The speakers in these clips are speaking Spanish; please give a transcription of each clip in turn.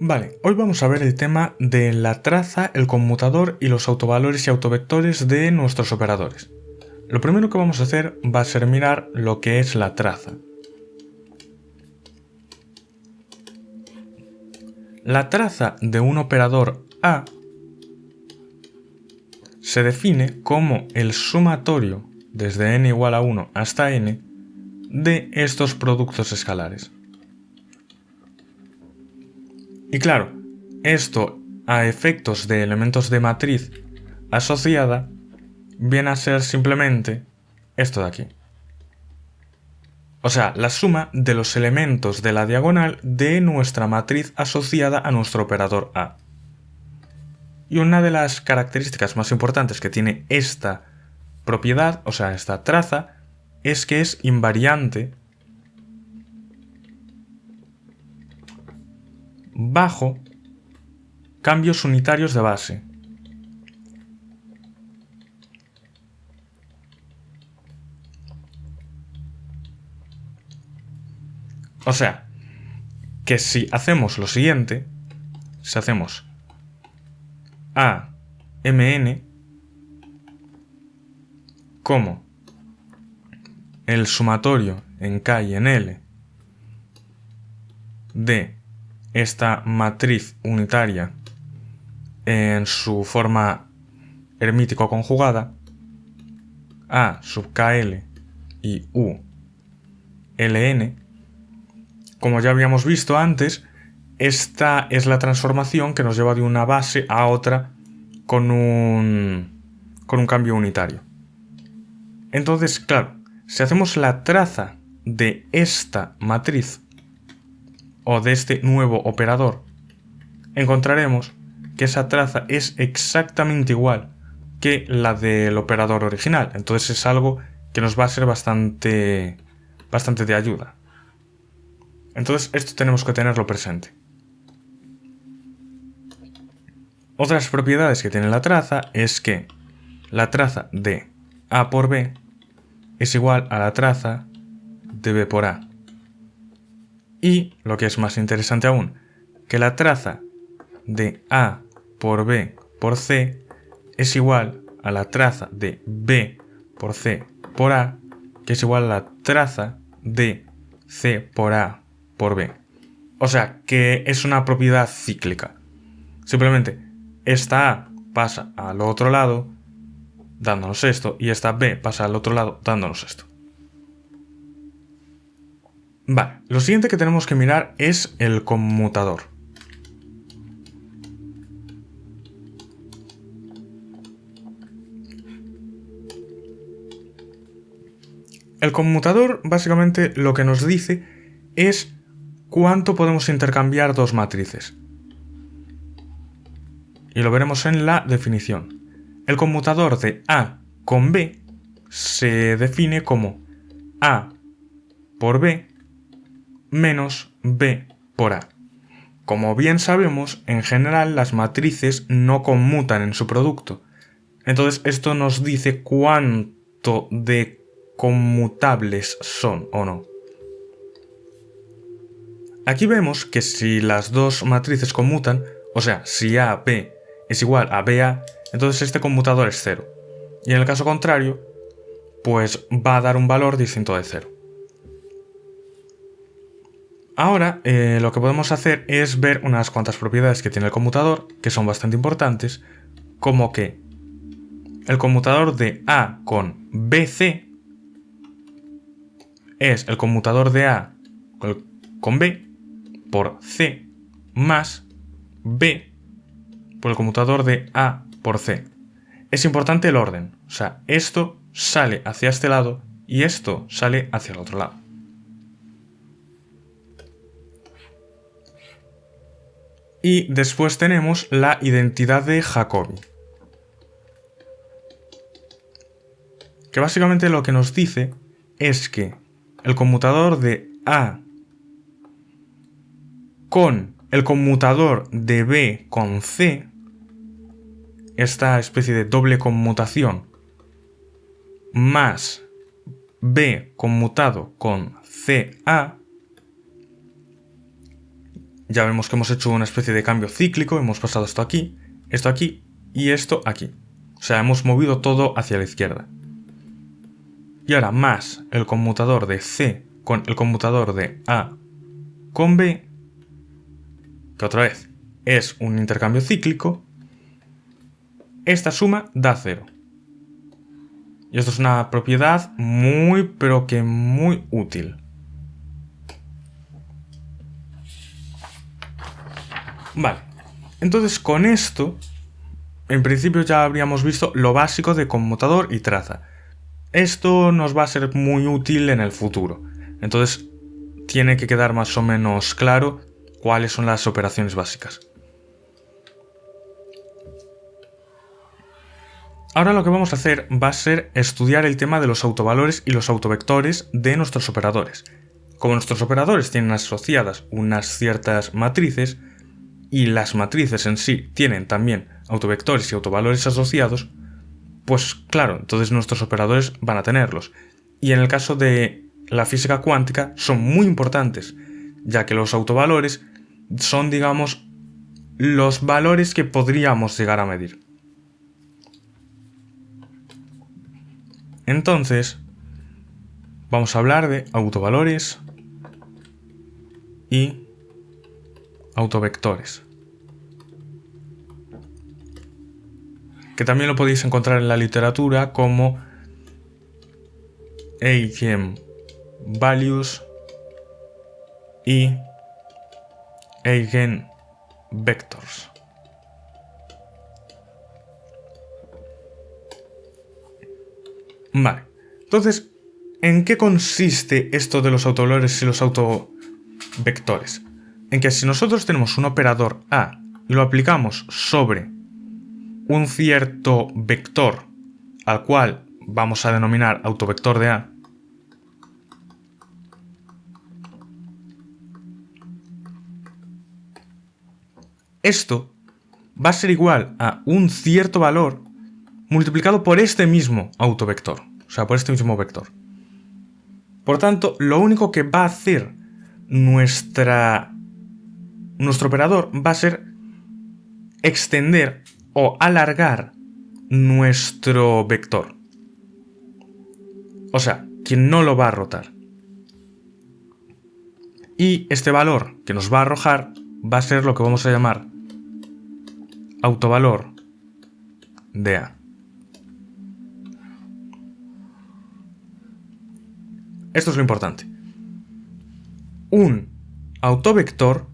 Vale, hoy vamos a ver el tema de la traza, el conmutador y los autovalores y autovectores de nuestros operadores. Lo primero que vamos a hacer va a ser mirar lo que es la traza. La traza de un operador A se define como el sumatorio desde n igual a 1 hasta n de estos productos escalares. Y claro, esto a efectos de elementos de matriz asociada viene a ser simplemente esto de aquí. O sea, la suma de los elementos de la diagonal de nuestra matriz asociada a nuestro operador A. Y una de las características más importantes que tiene esta propiedad, o sea, esta traza, es que es invariante bajo cambios unitarios de base. O sea, que si hacemos lo siguiente, si hacemos AMN como el sumatorio en K y en L de esta matriz unitaria en su forma hermítico conjugada, A sub KL y U LN, como ya habíamos visto antes, esta es la transformación que nos lleva de una base a otra con un cambio unitario. Entonces, claro, si hacemos la traza de esta matriz o de este nuevo operador, encontraremos que esa traza es exactamente igual que la del operador original. Entonces es algo que nos va a ser bastante de ayuda. Entonces esto tenemos que tenerlo presente. Otras propiedades que tiene la traza es que la traza de A por B es igual a la traza de B por A. Y, lo que es más interesante aún, que la traza de A por B por C es igual a la traza de B por C por A, que es igual a la traza de C por A por B. O sea, que es una propiedad cíclica. Simplemente, esta A pasa al otro lado dándonos esto, y esta B pasa al otro lado dándonos esto. Vale, lo siguiente que tenemos que mirar es el conmutador. El conmutador básicamente lo que nos dice es cuánto podemos intercambiar dos matrices. Y lo veremos en la definición. El conmutador de A con B se define como A por B menos B por A. Como bien sabemos, en general las matrices no conmutan en su producto. Entonces esto nos dice cuánto de conmutables son o no. Aquí vemos que si las dos matrices conmutan, o sea, si AB es igual a BA, entonces este conmutador es 0. Y en el caso contrario, pues va a dar un valor distinto de 0. Ahora lo que podemos hacer es ver unas cuantas propiedades que tiene el conmutador, que son bastante importantes, como que el conmutador de A con BC es el conmutador de A con B por C más B por el conmutador de A por C. Es importante el orden, o sea, esto sale hacia este lado y esto sale hacia el otro lado. Y después tenemos la identidad de Jacobi, que básicamente lo que nos dice es que el conmutador de A con el conmutador de B con C, esta especie de doble conmutación, más B conmutado con CA, ya vemos que hemos hecho una especie de cambio cíclico, hemos pasado esto aquí y esto aquí. O sea, hemos movido todo hacia la izquierda. Y ahora más el conmutador de C con el conmutador de A con B, que otra vez es un intercambio cíclico, esta suma da 0. Y esto es una propiedad muy, pero que muy útil. Vale, entonces con esto, en principio ya habríamos visto lo básico de conmutador y traza. Esto nos va a ser muy útil en el futuro. Entonces tiene que quedar más o menos claro cuáles son las operaciones básicas. Ahora lo que vamos a hacer va a ser estudiar el tema de los autovalores y los autovectores de nuestros operadores. Como nuestros operadores tienen asociadas unas ciertas matrices y las matrices en sí tienen también autovectores y autovalores asociados, pues claro, entonces nuestros operadores van a tenerlos. Y en el caso de la física cuántica son muy importantes, ya que los autovalores son, digamos, los valores que podríamos llegar a medir. Entonces, vamos a hablar de autovalores y autovectores, que también lo podéis encontrar en la literatura como eigenvalues y eigenvectors. Vale, entonces, ¿en qué consiste esto de los autovalores y los autovectores? En que si nosotros tenemos un operador A y lo aplicamos sobre un cierto vector al cual vamos a denominar autovector de A, esto va a ser igual a un cierto valor multiplicado por este mismo autovector, o sea, por este mismo vector. Por tanto, lo único que va a hacer nuestro operador va a ser extender o alargar nuestro vector. O sea, que no lo va a rotar. Y este valor que nos va a arrojar va a ser lo que vamos a llamar autovalor de A. Esto es lo importante. Un autovector,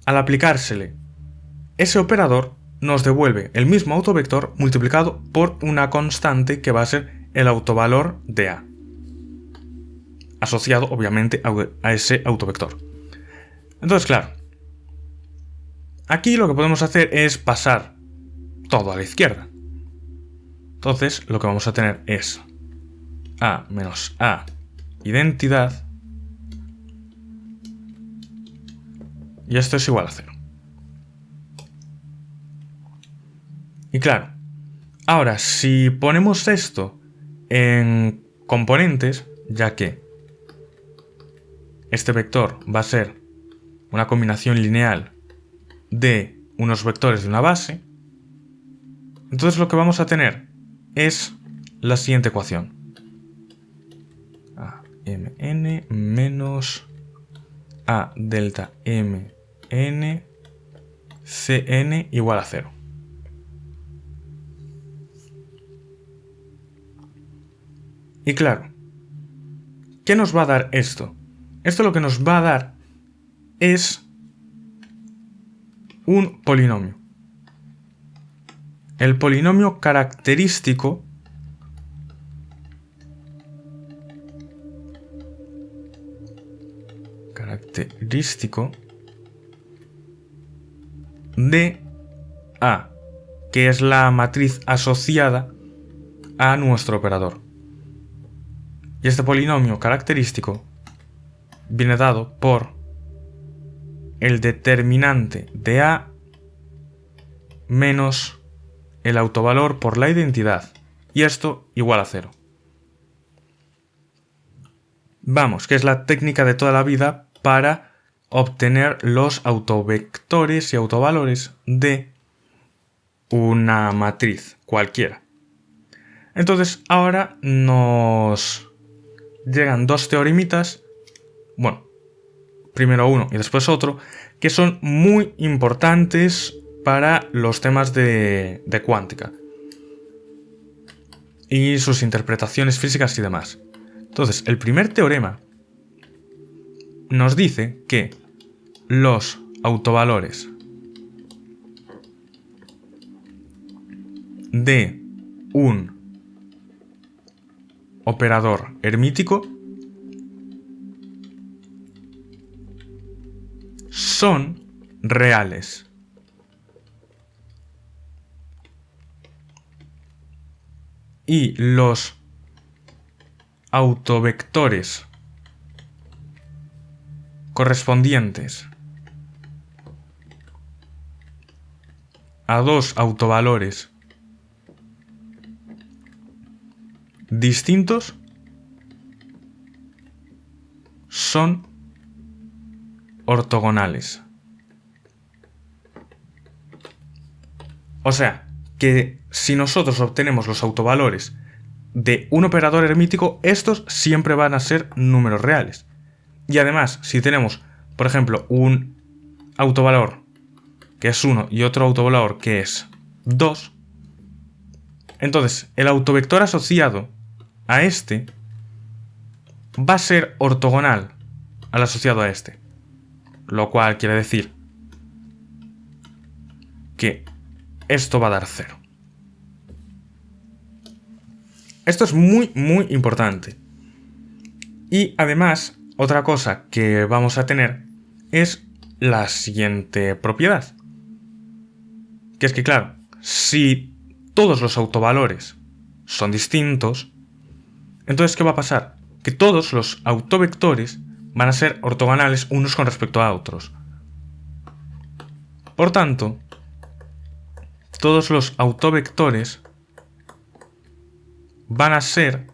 al aplicársele ese operador, nos devuelve el mismo autovector multiplicado por una constante que va a ser el autovalor de A, asociado obviamente a ese autovector. Entonces, claro, aquí lo que podemos hacer es pasar todo a la izquierda. Entonces, lo que vamos a tener es A menos A identidad, y esto es igual a 0. Y claro, ahora si ponemos esto en componentes, ya que este vector va a ser una combinación lineal de unos vectores de una base, entonces lo que vamos a tener es la siguiente ecuación. Mn menos A delta Mn Cn igual a 0. Y claro, ¿qué nos va a dar esto? Esto lo que nos va a dar es un polinomio. El polinomio característico de A, que es la matriz asociada a nuestro operador. Y este polinomio característico viene dado por el determinante de A menos el autovalor por la identidad, y esto igual a 0. Vamos, que es la técnica de toda la vida para obtener los autovectores y autovalores de una matriz cualquiera. Entonces ahora nos llegan dos teoremitas, bueno, primero uno y después otro, que son muy importantes para los temas de cuántica y sus interpretaciones físicas y demás. Entonces, el primer teorema nos dice que los autovalores de un operador hermítico son reales. Y los autovectores correspondientes a dos autovalores distintos son ortogonales. O sea, que si nosotros obtenemos los autovalores de un operador hermítico, estos siempre van a ser números reales. Y además, si tenemos, por ejemplo, un autovalor que es 1 y otro autovalor que es 2, entonces el autovector asociado a este va a ser ortogonal al asociado a este. Lo cual quiere decir que esto va a dar 0. Esto es muy, muy importante. Y además, otra cosa que vamos a tener es la siguiente propiedad. Que es que, claro, si todos los autovalores son distintos, entonces, ¿qué va a pasar? Que todos los autovectores van a ser ortogonales unos con respecto a otros. Por tanto, todos los autovectores van a ser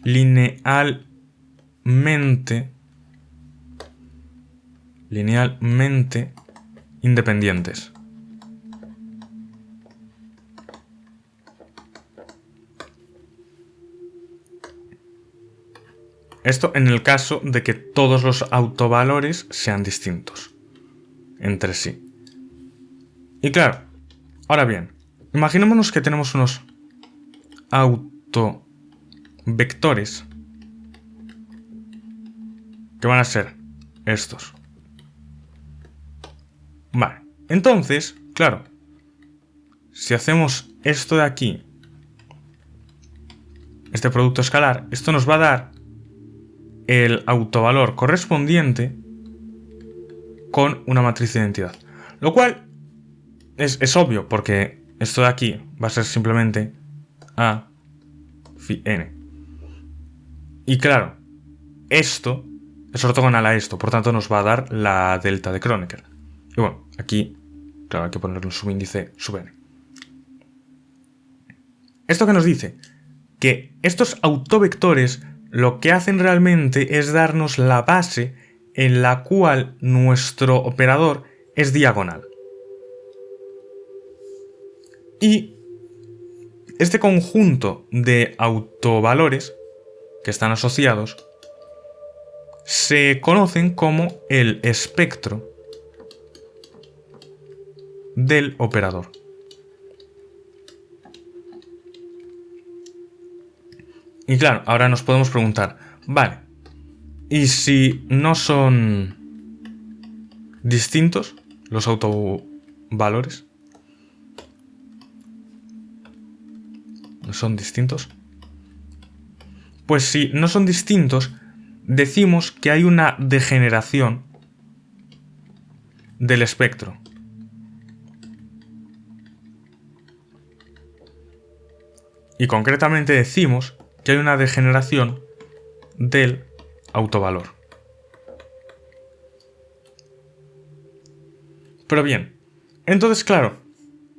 linealmente independientes. Esto en el caso de que todos los autovalores sean distintos entre sí. Y claro, ahora bien, imaginémonos que tenemos unos autovectores que van a ser estos. Vale, entonces, claro, si hacemos esto de aquí, este producto escalar, esto nos va a dar el autovalor correspondiente con una matriz de identidad. Lo cual es obvio, porque esto de aquí va a ser simplemente A phi n. Y claro, esto es ortogonal a esto, por tanto nos va a dar la delta de Kronecker. Y bueno, aquí, claro, hay que ponerle un subíndice sub n. ¿Esto qué nos dice? Que estos autovectores lo que hacen realmente es darnos la base en la cual nuestro operador es diagonal. Y este conjunto de autovalores que están asociados se conocen como el espectro del operador. Y claro, ahora nos podemos preguntar, vale, ¿y si no son distintos los autovalores? ¿No son distintos? Pues si no son distintos, decimos que hay una degeneración del espectro. Y concretamente decimos que hay una degeneración del autovalor. Pero bien, entonces claro,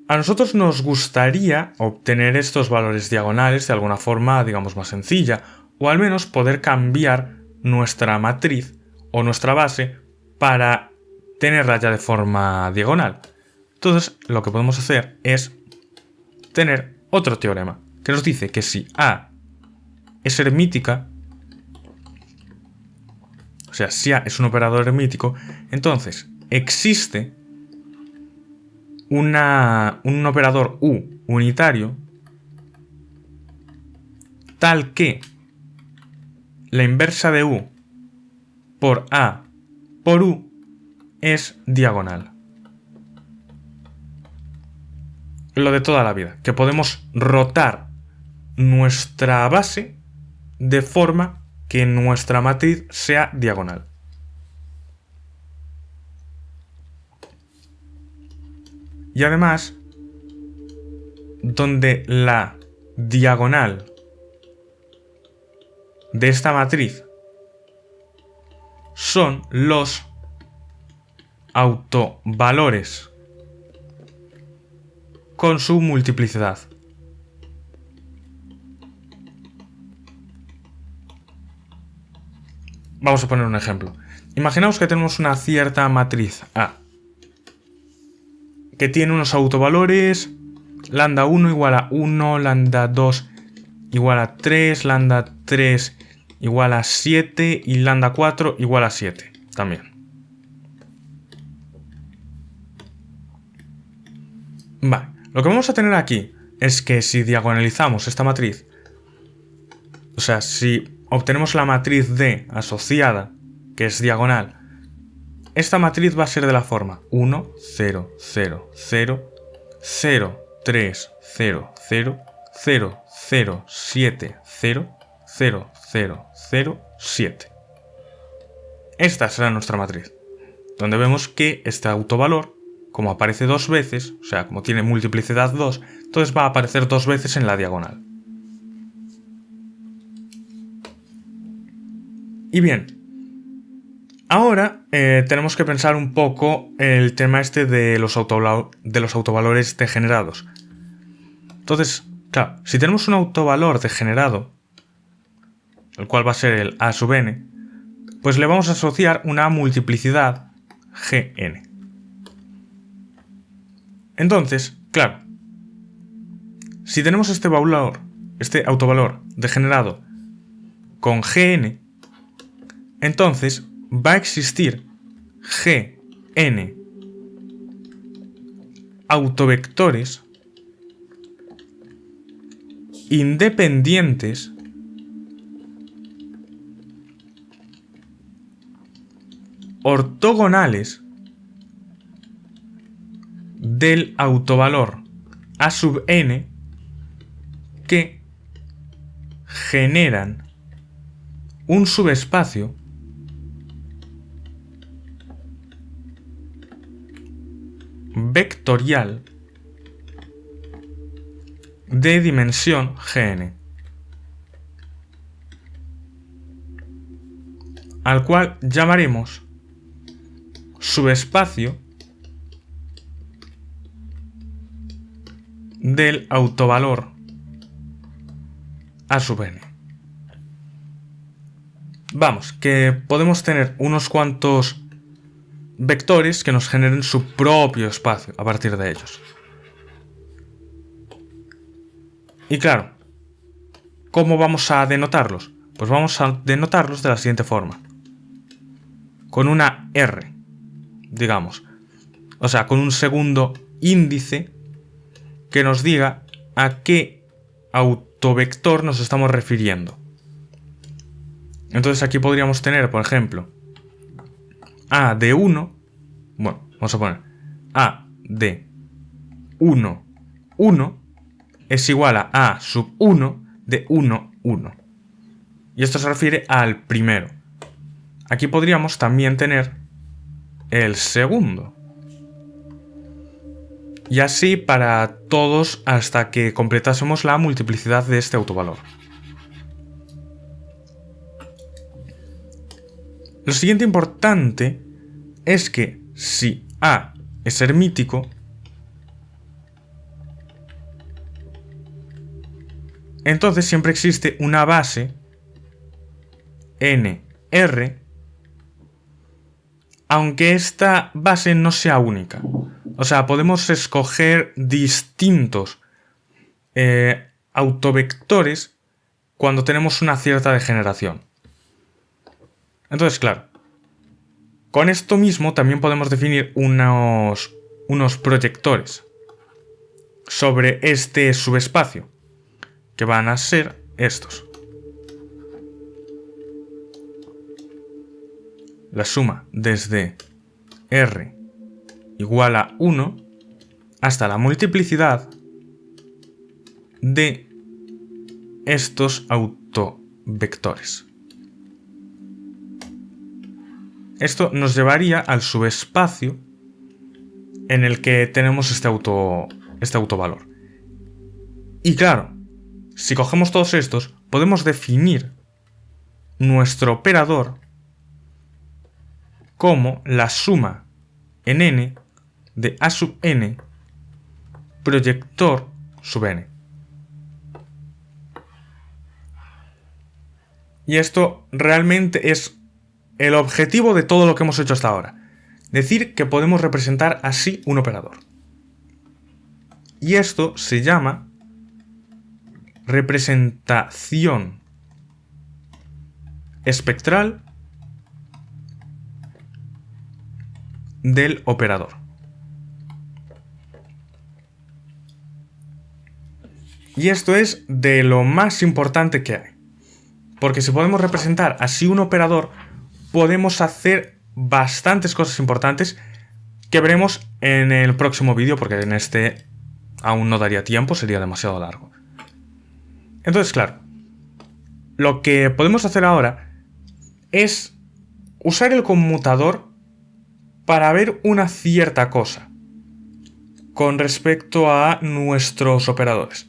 a nosotros nos gustaría obtener estos valores diagonales de alguna forma, digamos, más sencilla, o al menos poder cambiar nuestra matriz o nuestra base para tenerla ya de forma diagonal. Entonces, lo que podemos hacer es tener otro teorema que nos dice que si A es hermítica, o sea, si A es un operador hermítico, entonces existe un operador U unitario tal que la inversa de U por A por U es diagonal. Lo de toda la vida, que podemos rotar nuestra base de forma que nuestra matriz sea diagonal. Y además, donde la diagonal de esta matriz son los autovalores con su multiplicidad. Vamos a poner un ejemplo. Imaginaos que tenemos una cierta matriz A que tiene unos autovalores lambda 1 igual a 1, lambda 2 igual a 3, lambda 3 igual a 7 y lambda 4 igual a 7 también. Vale, lo que vamos a tener aquí es que si diagonalizamos esta matriz, o sea, si obtenemos la matriz D asociada, que es diagonal, esta matriz va a ser de la forma 1, 0, 0, 0, 0, 3, 0, 0, 0, 0, 7, 0, 0, 0, 0, 7. Esta será nuestra matriz, donde vemos que este autovalor, como aparece dos veces, o sea, como tiene multiplicidad 2, entonces va a aparecer dos veces en la diagonal. Y bien, ahora tenemos que pensar un poco el tema este de los autovalores degenerados. Entonces, claro, si tenemos un autovalor degenerado, el cual va a ser el A sub n, pues le vamos a asociar una multiplicidad Gn. Entonces, claro, si tenemos este autovalor degenerado con Gn, entonces va a existir Gn autovectores independientes ortogonales del autovalor A sub n que generan un subespacio vectorial de dimensión Gn, al cual llamaremos subespacio del autovalor A sub n. Vamos, que podemos tener unos cuantos vectores que nos generen su propio espacio a partir de ellos. Y claro, ¿cómo vamos a denotarlos? Pues vamos a denotarlos de la siguiente forma. Con una R, digamos. O sea, con un segundo índice que nos diga a qué autovector nos estamos refiriendo. Entonces aquí podríamos tener, por ejemplo, A de 1, bueno, vamos a poner A de 1, 1 es igual a A sub 1 de 1, 1. Y esto se refiere al primero. Aquí podríamos también tener el segundo. Y así para todos hasta que completásemos la multiplicidad de este autovalor. Lo siguiente importante es que si A es hermítico, entonces siempre existe una base n R, aunque esta base no sea única. O sea, podemos escoger distintos autovectores cuando tenemos una cierta degeneración. Entonces, claro, con esto mismo también podemos definir unos proyectores sobre este subespacio, que van a ser estos. La suma desde R igual a 1 hasta la multiplicidad de estos autovectores. Esto nos llevaría al subespacio en el que tenemos este autovalor. Y claro, si cogemos todos estos, podemos definir nuestro operador como la suma en n de a sub n proyector sub n. Y esto realmente es el objetivo de todo lo que hemos hecho hasta ahora. Decir que podemos representar así un operador. Y esto se llama representación espectral del operador. Y esto es de lo más importante que hay. Porque si podemos representar así un operador, podemos hacer bastantes cosas importantes que veremos en el próximo vídeo, porque en este aún no daría tiempo, sería demasiado largo. Entonces, claro, lo que podemos hacer ahora es usar el conmutador para ver una cierta cosa con respecto a nuestros operadores.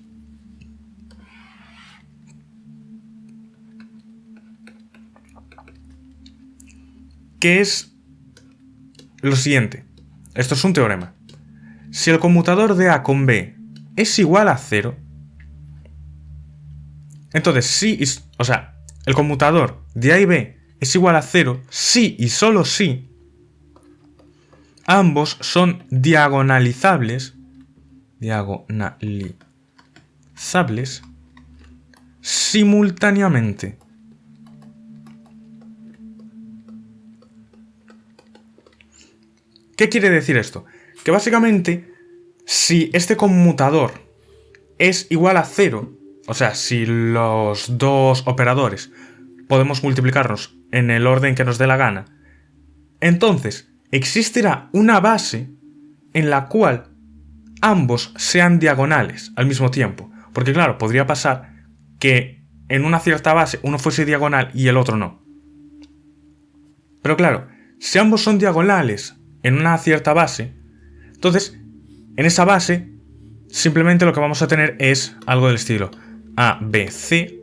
Que es lo siguiente. Esto es un teorema. Si el conmutador de A con B es igual a 0, entonces el conmutador de A y B es igual a 0 si y solo si ambos son diagonalizables simultáneamente. ¿Qué quiere decir esto? Que básicamente, si este conmutador es igual a 0, o sea, si los dos operadores podemos multiplicarnos en el orden que nos dé la gana, entonces existirá una base en la cual ambos sean diagonales al mismo tiempo. Porque claro, podría pasar que en una cierta base uno fuese diagonal y el otro no. Pero claro, si ambos son diagonales en una cierta base, entonces en esa base simplemente lo que vamos a tener es algo del estilo A, B, C,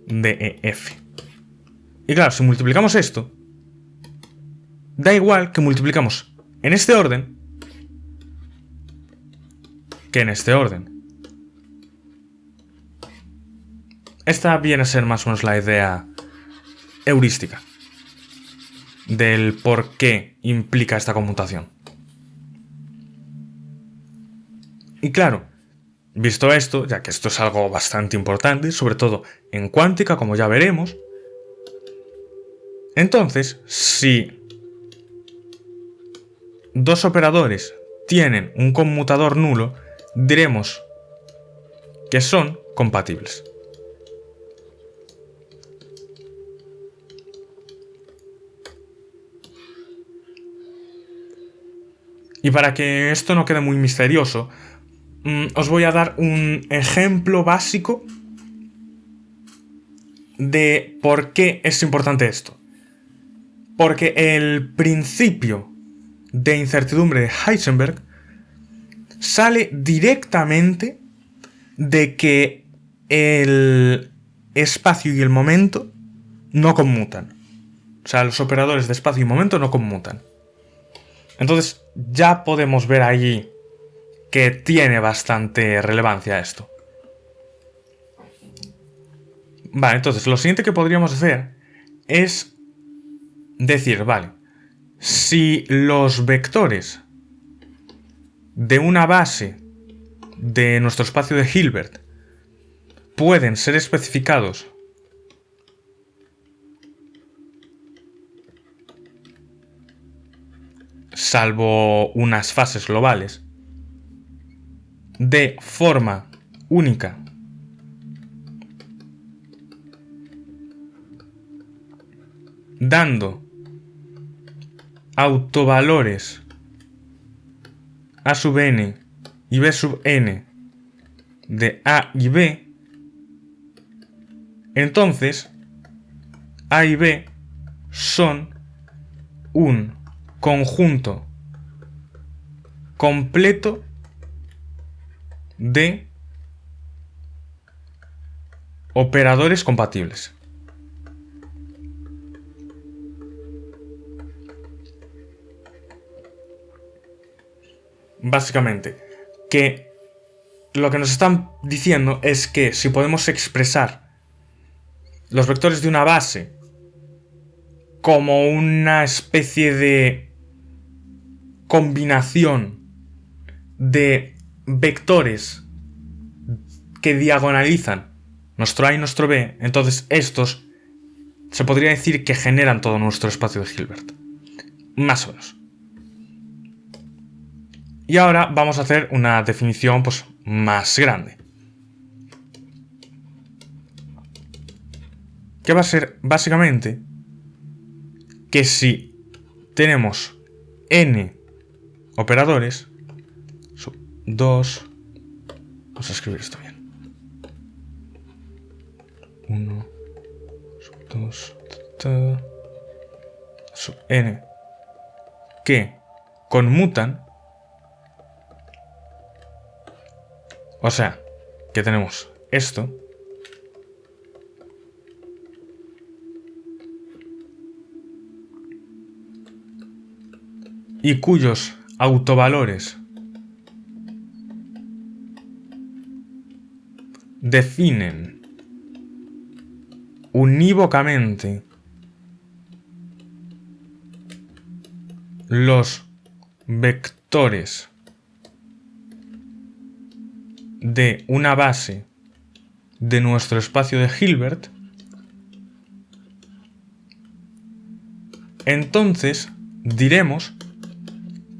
D, E, F. Y claro, si multiplicamos esto, da igual que multiplicamos en este orden que en este orden. Esta viene a ser más o menos la idea heurística del por qué implica esta conmutación. Y claro, visto esto, ya que esto es algo bastante importante, sobre todo en cuántica, como ya veremos, entonces, si dos operadores tienen un conmutador nulo, diremos que son compatibles. Y para que esto no quede muy misterioso, os voy a dar un ejemplo básico de por qué es importante esto. Porque el principio de incertidumbre de Heisenberg sale directamente de que el espacio y el momento no conmutan. O sea, los operadores de espacio y momento no conmutan. Entonces ya podemos ver ahí que tiene bastante relevancia esto. Vale, entonces lo siguiente que podríamos hacer es decir, vale, si los vectores de una base de nuestro espacio de Hilbert pueden ser especificados salvo unas fases globales de forma única dando autovalores a sub n y b sub n de A y B, entonces A y B son un conjunto completo de operadores compatibles. Básicamente, que lo que nos están diciendo es que si podemos expresar los vectores de una base como una especie de combinación de vectores que diagonalizan nuestro A y nuestro B, entonces estos se podría decir que generan todo nuestro espacio de Hilbert. Más o menos. Y ahora vamos a hacer una definición pues, más grande. Que va a ser básicamente que si tenemos n operadores, 2, vamos a escribir esto bien, 1, 2, sub n, que conmutan, o sea, que tenemos esto, y cuyos autovalores definen unívocamente los vectores de una base de nuestro espacio de Hilbert, entonces diremos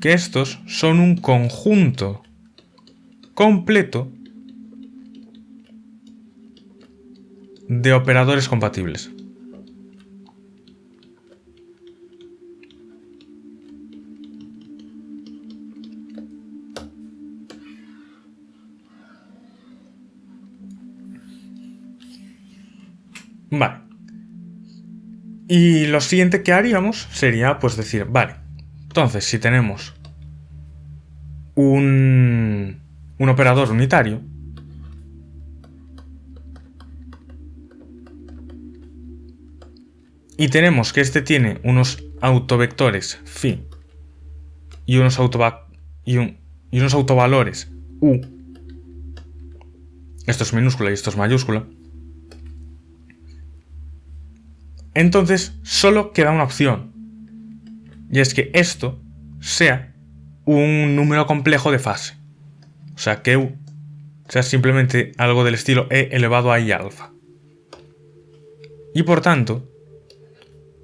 que estos son un conjunto completo de operadores compatibles. Vale. Y lo siguiente que haríamos sería pues decir, vale, entonces si tenemos un operador unitario, y tenemos que este tiene unos autovectores phi y unos autovalores u, esto es minúscula y esto es mayúscula, entonces solo queda una opción, y es que esto sea un número complejo de fase, o sea que u sea simplemente algo del estilo e elevado a i alfa, y por tanto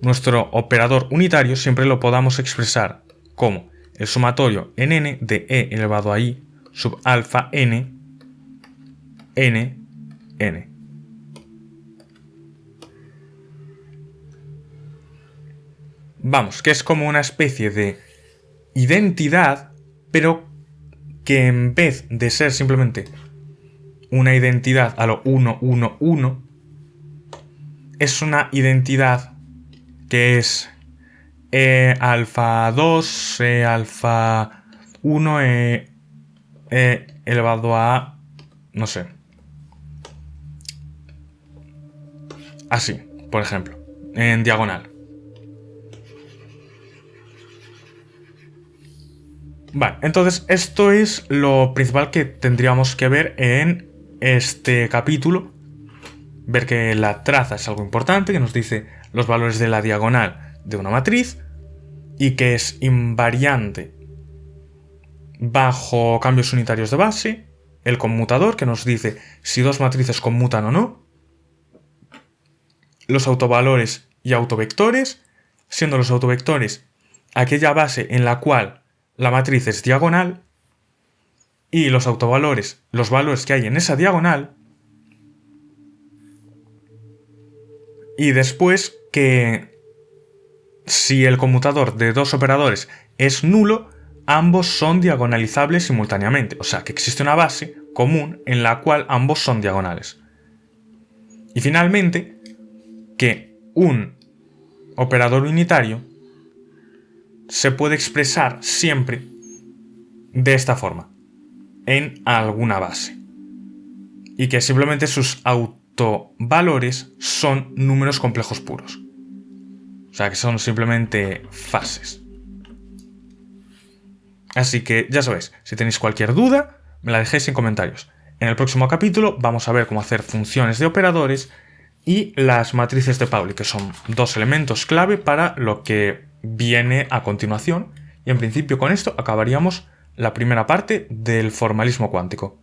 nuestro operador unitario siempre lo podamos expresar como el sumatorio en n de e elevado a i sub alfa n n n. Vamos, que es como una especie de identidad, pero que en vez de ser simplemente una identidad a lo 1, 1, 1, es una identidad que es E alfa 2, E alfa 1, E elevado a, no sé, así, por ejemplo, en diagonal. Vale, entonces esto es lo principal que tendríamos que ver en este capítulo. ver que la traza es algo importante, que nos dice los valores de la diagonal de una matriz y que es invariante bajo cambios unitarios de base, el conmutador, que nos dice si dos matrices conmutan o no, los autovvalores y autovectores, siendo los autovectores aquella base en la cual la matriz es diagonal, y los autovalores, los valores que hay en esa diagonal, y después que si el conmutador de dos operadores es nulo, ambos son diagonalizables simultáneamente, o sea que existe una base común en la cual ambos son diagonales. Y finalmente, que un operador unitario se puede expresar siempre de esta forma, en alguna base, y que simplemente sus autovalores son números complejos puros, o sea que son simplemente fases. Así que ya sabéis, si tenéis cualquier duda, me la dejéis en comentarios. En el próximo capítulo vamos a ver cómo hacer funciones de operadores y las matrices de Pauli, que son dos elementos clave para lo que viene a continuación. Y en principio con esto acabaríamos la primera parte del formalismo cuántico.